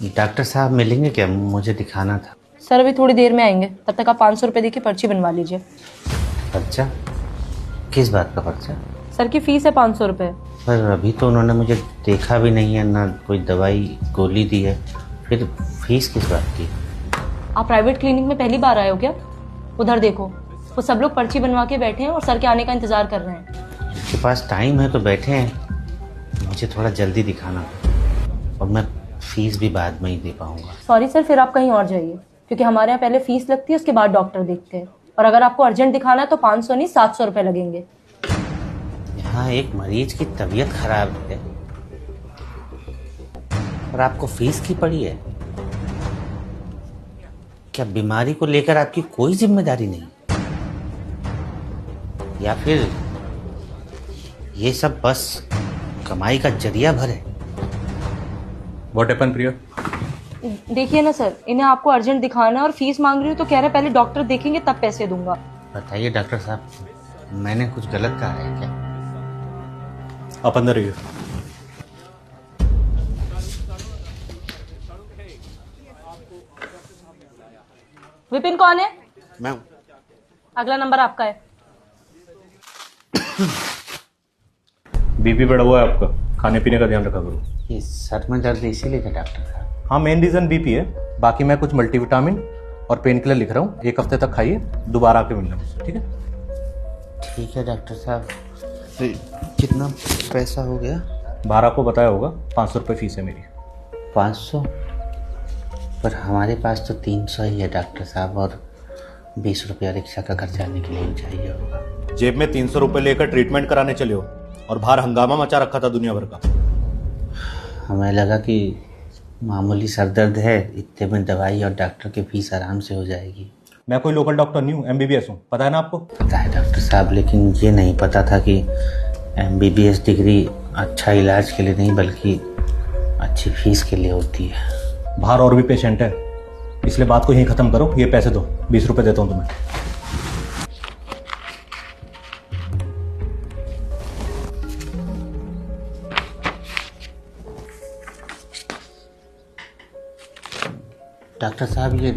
Doctor साहब मिलेंगे क्या? मुझे दिखाना था। सर अभी थोड़ी देर में आएंगे, तब तक आप 500 रुपये देके पर्ची बनवा लीजिए। पर्चा? किस बात का पर्चा? सर की फीस है 500 रुपये। पर अभी तो उन्होंने मुझे देखा भी नहीं है, ना कोई दवाई गोली दी है, फिर फीस किस बात की? आप प्राइवेट क्लिनिक में पहली बार आए हो क्या? उधर देखो, वो सब लोग पर्ची बनवा के बैठे हैं और सर के आने का इंतजार कर रहे हैं। उनके पास टाइम है तो बैठे हैं, मुझे थोड़ा जल्दी दिखाना था और मैं फीस भी बाद में ही दे पाऊंगा। सॉरी सर, फिर आप कहीं और जाइए, क्योंकि हमारे यहाँ पहले फीस लगती है, उसके बाद डॉक्टर देखते हैं। और अगर आपको अर्जेंट दिखाना है तो 500 नहीं 700 रुपये लगेंगे। यहाँ एक मरीज की तबीयत खराब है और आपको फीस की पड़ी है? क्या बीमारी को लेकर आपकी कोई जिम्मेदारी नहीं, या फिर ये सब बस कमाई का जरिया भर है? व्हाट हैपन प्रिया? देखिए ना सर, इन्हें आपको अर्जेंट दिखाना है और फीस मांग रही हो तो कह रहे पहले डॉक्टर देखेंगे तब पैसे दूंगा। बताइए डॉक्टर साहब, मैंने कुछ गलत कहा है क्या? आप अंदर रहिए। विपिन कौन है? मैं हूं। अगला नंबर आपका है। बीपी बढ़ा हुआ है आपका, खाने पीने का ध्यान रखा करो। ये सर में दर्द इसीलिए था डॉक्टर साहब? हाँ, मेन रीजन बीपी है। बाकी मैं कुछ मल्टीविटामिन और पेन किलर लिख रहा हूँ, 1 हफ्ते तक खाइए, दोबारा आके मिलना मुझसे, ठीक है? ठीक है डॉक्टर साहब। कितना पैसा हो गया? बाहर आपको बताया होगा, 500 रुपये फीस है मेरी। 500? पर हमारे पास तो 300 ही है डॉक्टर साहब, और 20 रुपया रिक्शा का घर जाने के लिए भी चाहिए होगा। जेब में 300 रुपये लेकर ट्रीटमेंट कराने चले हो और बाहर हंगामा मचा रखा था दुनिया भर का। हमें लगा कि मामूली सर दर्द है, इतने में दवाई और डॉक्टर की फीस आराम से हो जाएगी। मैं कोई लोकल डॉक्टर नहीं हूँ, MBBS हूँ, पता है ना आपको? पता है डॉक्टर साहब, लेकिन ये नहीं पता था कि MBBS डिग्री अच्छा इलाज के लिए नहीं बल्कि अच्छी फीस के लिए होती है। बाहर और भी पेशेंट है, इसलिए बात को यहीं खत्म करो। ये पैसे दो, 20 रुपये देता हूँ तुम्हें। डॉक्टर साहब, ये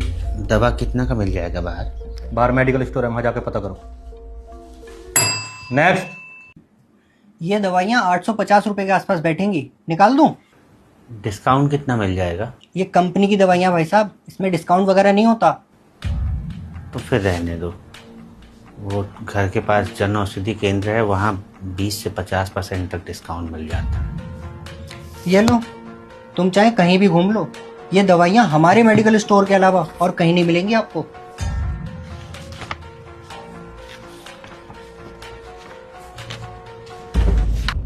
दवा कितना का मिल जाएगा बाहर? बाहर मेडिकल स्टोर है, वहां जाके पता करो। नेक्स्ट। ये दवाइयाँ 850 रुपए के आसपास बैठेंगी, निकाल दूं? डिस्काउंट कितना मिल जाएगा? ये कंपनी की दवाइयाँ भाई साहब, इसमें डिस्काउंट वगैरह नहीं होता। तो फिर रहने दो। वो घर के पास जन औषधि केंद्र है, वहाँ 20 से 50% तक डिस्काउंट मिल जाता है। ये लो, तुम चाहे कहीं भी घूम लो, ये दवाइयाँ हमारे मेडिकल स्टोर के अलावा और कहीं नहीं मिलेंगी आपको।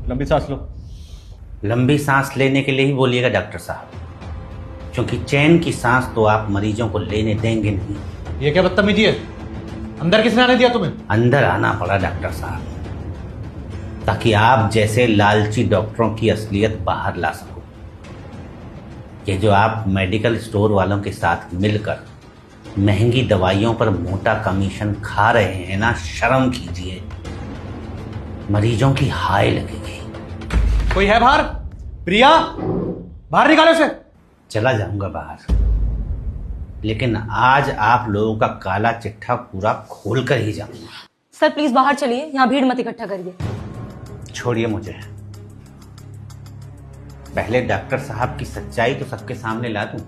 लंबी सांस लो। लंबी सांस लेने के लिए ही बोलिएगा डॉक्टर साहब, क्योंकि चैन की सांस तो आप मरीजों को लेने देंगे नहीं। ये क्या बदतमीजी है? अंदर किसने आने दिया तुम्हें? अंदर आना पड़ा डॉक्टर साहब, ताकि आप जैसे लालची डॉक्टरों की असलियत बाहर ला सको। ये जो आप मेडिकल स्टोर वालों के साथ मिलकर महंगी दवाइयों पर मोटा कमीशन खा रहे हैं ना, शर्म कीजिए, मरीजों की हाय लगेगी। कोई है बाहर? प्रिया, बाहर निकालो इसे। चला जाऊंगा बाहर, लेकिन आज आप लोगों का काला चिट्ठा पूरा खोल कर ही जाऊंगा। सर प्लीज बाहर चलिए, यहाँ भीड़ मत इकट्ठा करिए। छोड़िए मुझे, पहले डॉक्टर साहब की सच्चाई तो सबके सामने ला दूं।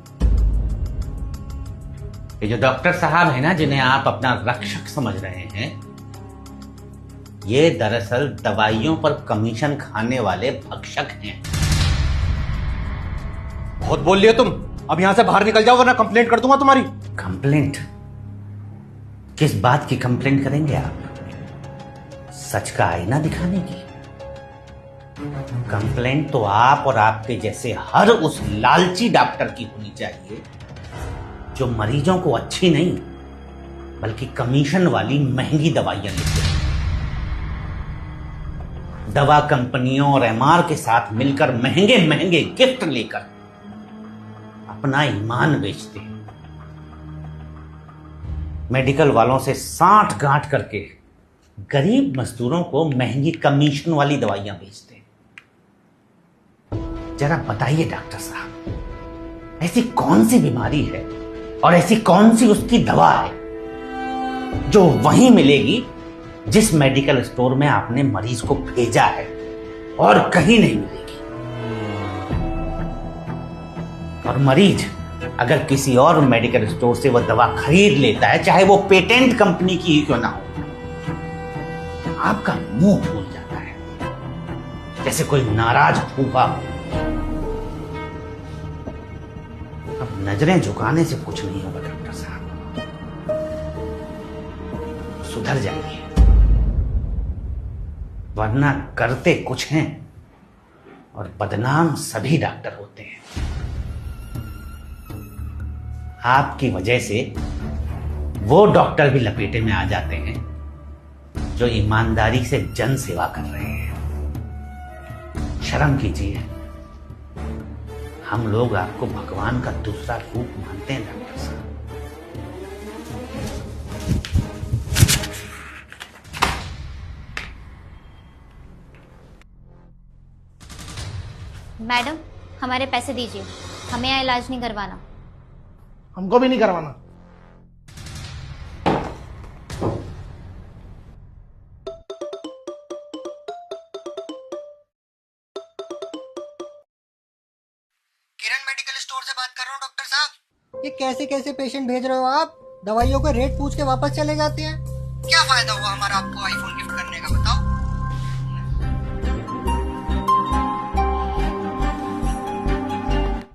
ये जो डॉक्टर साहब है ना, जिन्हें आप अपना रक्षक समझ रहे हैं, ये दरअसल दवाइयों पर कमीशन खाने वाले भक्षक हैं। बहुत बोल लिए तुम, अब यहां से बाहर निकल जाओ वरना कंप्लेंट कर दूंगा तुम्हारी। कंप्लेंट? किस बात की कंप्लेंट करेंगे आप? सच का आईना दिखाने की? कंप्लेंट तो आप और आपके जैसे हर उस लालची डॉक्टर की होनी चाहिए जो मरीजों को अच्छी नहीं बल्कि कमीशन वाली महंगी दवाइयां देते हैं। दवा कंपनियों और MR के साथ मिलकर महंगे महंगे गिफ्ट लेकर अपना ईमान बेचते हैं। मेडिकल वालों से साठ गांठ करके गरीब मजदूरों को महंगी कमीशन वाली दवाइयां बेचते हैं। जरा बताइए डॉक्टर साहब, ऐसी कौन सी बीमारी है और ऐसी कौन सी उसकी दवा है जो वहीं मिलेगी जिस मेडिकल स्टोर में आपने मरीज को भेजा है और कहीं नहीं मिलेगी। और मरीज अगर किसी और मेडिकल स्टोर से वह दवा खरीद लेता है, चाहे वो पेटेंट कंपनी की ही क्यों ना हो, आपका मुंह फूल जाता है जैसे कोई नाराज फूफा हो। अब नजरें झुकाने से कुछ नहीं होगा डॉक्टर साहब, सुधर जाइए, वरना करते कुछ हैं और बदनाम सभी डॉक्टर होते हैं। आपकी वजह से वो डॉक्टर भी लपेटे में आ जाते हैं जो ईमानदारी से जन सेवा कर रहे हैं। शर्म कीजिए, हम लोग आपको भगवान का दूसरा रूप मानते हैं डॉक्टर साहब। मैडम, हमारे पैसे दीजिए, हमें यहाँ इलाज नहीं करवाना। हमको भी नहीं करवाना। किरण मेडिकल स्टोर से बात कर रहा हूँ डॉक्टर साहब। ये कैसे कैसे पेशेंट भेज रहे हो आप? दवाइयों का रेट पूछ के वापस चले जाते हैं। क्या फायदा हुआ हमारा आपको आईफोन गिफ्ट करने का, बताओ।